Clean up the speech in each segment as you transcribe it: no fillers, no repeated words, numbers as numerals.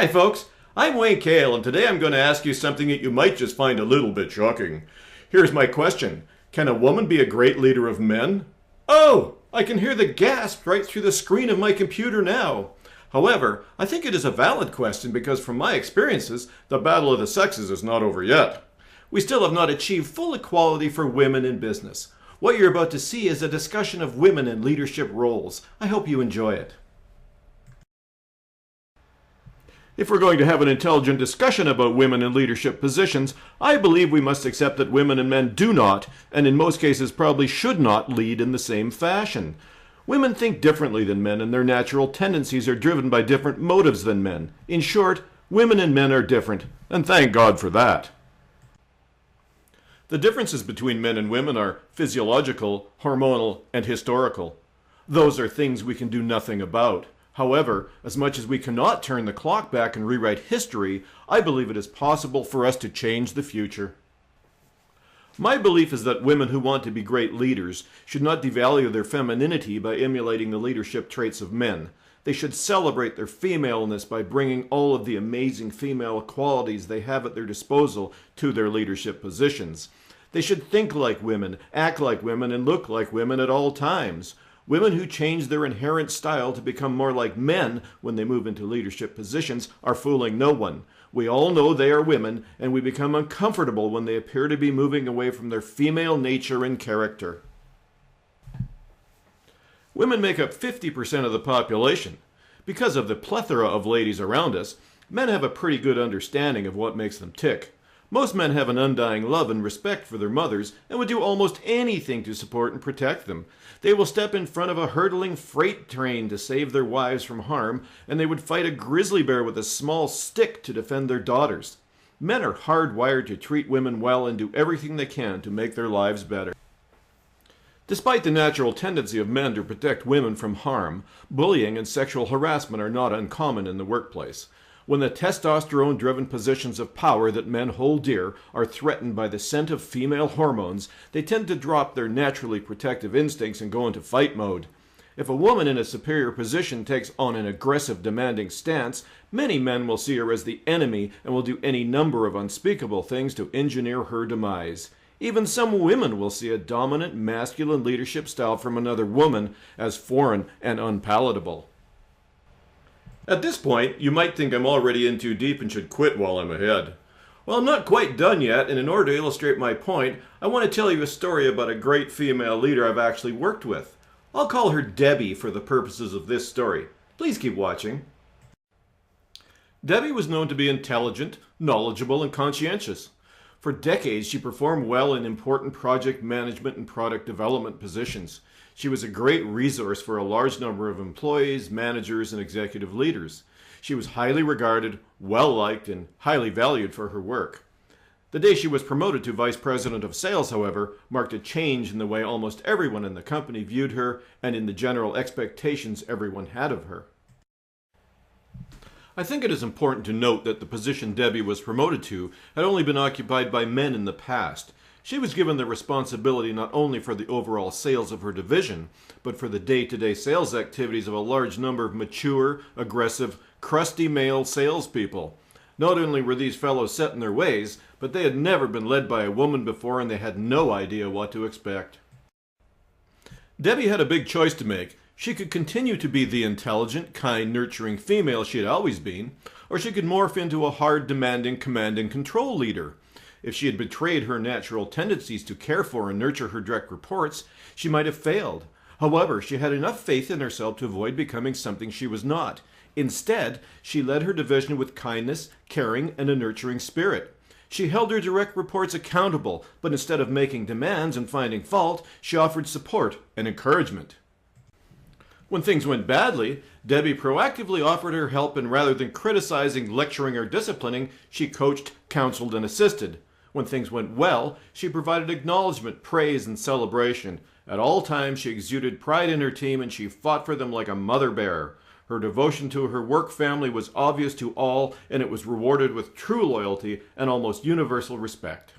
Hi, folks. I'm Wayne Kale, and today I'm going to ask you something that you might just find a little bit shocking. Here's my question. Can a woman be a great leader of men? Oh, I can hear the gasp right through the screen of my computer now. However, I think it is a valid question because from my experiences, the battle of the sexes is not over yet. We still have not achieved full equality for women in business. What you're about to see is a discussion of women in leadership roles. I hope you enjoy it. If we're going to have an intelligent discussion about women in leadership positions, I believe we must accept that women and men do not, and in most cases probably should not, lead in the same fashion. Women think differently than men, and their natural tendencies are driven by different motives than men. In short, women and men are different, and thank God for that. The differences between men and women are physiological, hormonal, and historical. Those are things we can do nothing about. However, as much as we cannot turn the clock back and rewrite history, I believe it is possible for us to change the future. My belief is that women who want to be great leaders should not devalue their femininity by emulating the leadership traits of men. They should celebrate their femaleness by bringing all of the amazing female qualities they have at their disposal to their leadership positions. They should think like women, act like women, and look like women at all times. Women who change their inherent style to become more like men when they move into leadership positions are fooling no one. We all know they are women, and we become uncomfortable when they appear to be moving away from their female nature and character. Women make up 50% of the population. Because of the plethora of ladies around us, men have a pretty good understanding of what makes them tick. Most men have an undying love and respect for their mothers and would do almost anything to support and protect them. They will step in front of a hurtling freight train to save their wives from harm, and they would fight a grizzly bear with a small stick to defend their daughters. Men are hardwired to treat women well and do everything they can to make their lives better. Despite the natural tendency of men to protect women from harm, bullying and sexual harassment are not uncommon in the workplace. When the testosterone-driven positions of power that men hold dear are threatened by the scent of female hormones, they tend to drop their naturally protective instincts and go into fight mode. If a woman in a superior position takes on an aggressive, demanding stance, many men will see her as the enemy and will do any number of unspeakable things to engineer her demise. Even some women will see a dominant masculine leadership style from another woman as foreign and unpalatable. At this point, you might think I'm already in too deep and should quit while I'm ahead. Well, I'm not quite done yet, and in order to illustrate my point, I want to tell you a story about a great female leader I've actually worked with. I'll call her Debbie for the purposes of this story. Please keep watching. Debbie was known to be intelligent, knowledgeable, and conscientious. For decades, she performed well in important project management and product development positions. She was a great resource for a large number of employees, managers, and executive leaders. She was highly regarded, well-liked, and highly valued for her work. The day she was promoted to Vice President of Sales, however, marked a change in the way almost everyone in the company viewed her and in the general expectations everyone had of her. I think it is important to note that the position Debbie was promoted to had only been occupied by men in the past. She was given the responsibility not only for the overall sales of her division, but for the day-to-day sales activities of a large number of mature, aggressive, crusty male salespeople. Not only were these fellows set in their ways, but they had never been led by a woman before and they had no idea what to expect. Debbie had a big choice to make. She could continue to be the intelligent, kind, nurturing female she had always been, or she could morph into a hard, demanding, command and control leader. If she had betrayed her natural tendencies to care for and nurture her direct reports, she might have failed. However, she had enough faith in herself to avoid becoming something she was not. Instead, she led her division with kindness, caring, and a nurturing spirit. She held her direct reports accountable, but instead of making demands and finding fault, she offered support and encouragement. When things went badly, Debbie proactively offered her help, and rather than criticizing, lecturing, or disciplining, she coached, counseled, and assisted. When things went well, she provided acknowledgement, praise, and celebration. At all times, she exuded pride in her team and she fought for them like a mother bear. Her devotion to her work family was obvious to all, and it was rewarded with true loyalty and almost universal respect.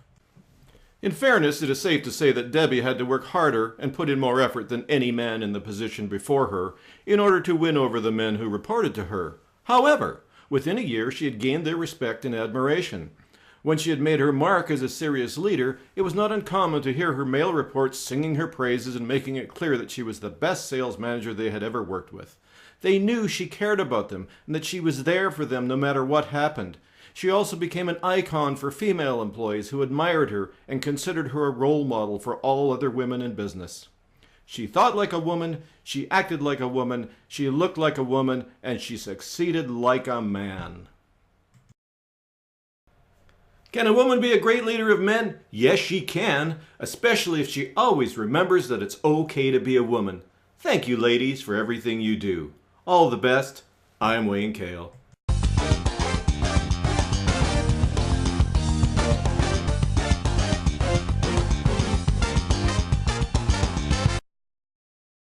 In fairness, it is safe to say that Debbie had to work harder and put in more effort than any man in the position before her in order to win over the men who reported to her. However, Within a year, she had gained their respect and admiration. When she had made her mark as a serious leader, it was not uncommon to hear her mail reports singing her praises and making it clear that she was the best sales manager they had ever worked with. They knew she cared about them and that she was there for them no matter what happened. She also became an icon for female employees who admired her and considered her a role model for all other women in business. She thought like a woman, she acted like a woman, she looked like a woman, and she succeeded like a man. Can a woman be a great leader of men? Yes, she can, especially if she always remembers that it's okay to be a woman. Thank you, ladies, for everything you do. All the best. I'm Wayne Kale.